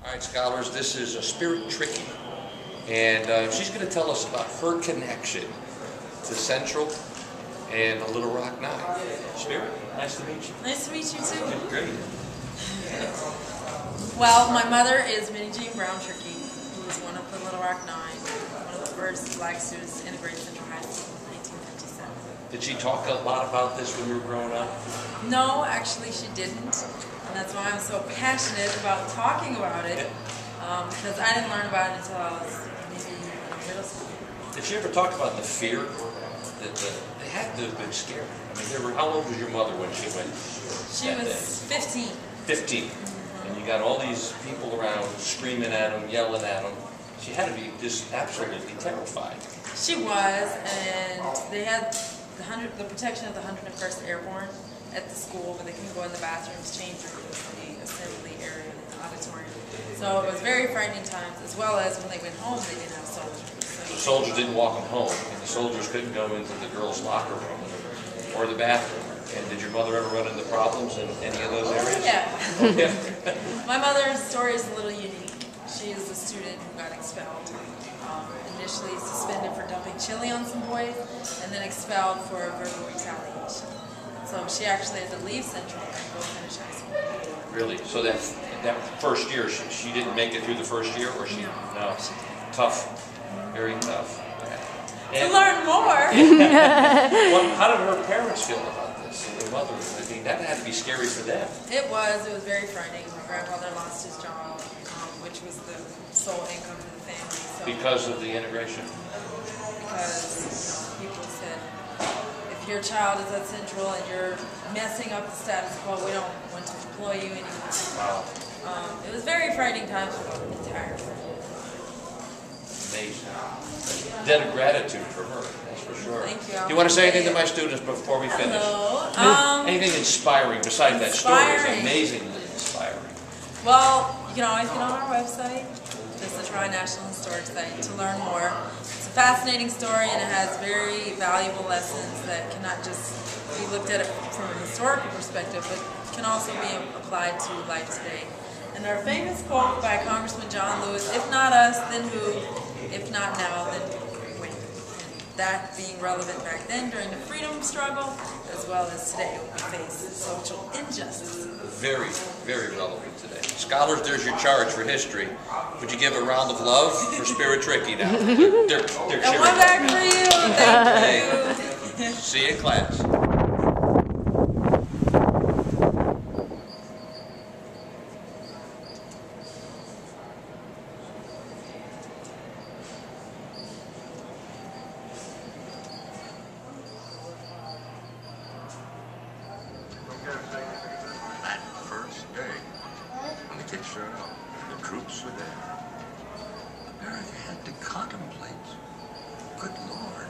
All right, scholars, this is Spirit Trickey, and she's going to tell us about her connection to Central and the Little Rock Nine. Spirit, nice to meet you. Nice to meet you too. Great. Well, my mother is Minnie Jean Brown Trickey, who was one of the Little Rock Nine, one of the first black students to integrate Central High School in 1957. Did she talk a lot about this when you were growing up? No, actually she didn't. And that's why I'm so passionate about talking about it, because I didn't learn about it until I was maybe in middle school. Did she ever talk about the fear that they had to have been scared? I mean, how old was your mother when she went? She was 15. 15. And you got all these people around screaming at them, yelling at them. She had to be just absolutely terrified. She was, and they had the protection of the 101st Airborne at the school, but they couldn't go in the bathrooms, change rooms, the assembly area, the auditorium. So it was very frightening times, as well as when they went home, they didn't have soldiers. So the soldiers didn't walk them home, and the soldiers couldn't go into the girls' locker room or the bathroom. And did your mother ever run into problems in any of those areas? Yeah. My mother's story is a little unique. She is a student who got expelled. Initially suspended for dumping chili on some boys, and then expelled for verbal retaliation. So she actually had to leave Central and go finish high school. Really? So that first year, she didn't make it through the first year, or she? No. Tough. Very tough. To learn more. Well, how did her parents feel about this? Her mother? I mean, that had to be scary for them. It was. It was very frightening. My grandfather lost his job, which was the sole income for the family. So because of the integration? Because people said, if your child is at Central and you're messing up the status quo, we don't want to employ you anymore. Wow. It was very frightening times for the entire family. Amazing. Debt of gratitude for her, that's for sure. Thank you. Do you want to say anything to my students before we finish? Hello. Anything inspiring besides that story? It's amazingly inspiring. Well, you can always get on our website, just the Tri-National Historic site, to learn more. It's a fascinating story, and it has very valuable lessons that cannot just be looked at it from a historical perspective, but can also be applied to life today. And our famous quote by Congressman John Lewis, "If not us, then who? If not now, then when?" And that being relevant back then during the freedom struggle, as well as today when we face social injustice. Very, very relevant today. Scholars, there's your charge for history. Would you give a round of love for Spirit Trickey now? They're and one back for you. Thank you. See you in class. That first day, when the kids showed up, the troops were there. America had to contemplate, good Lord,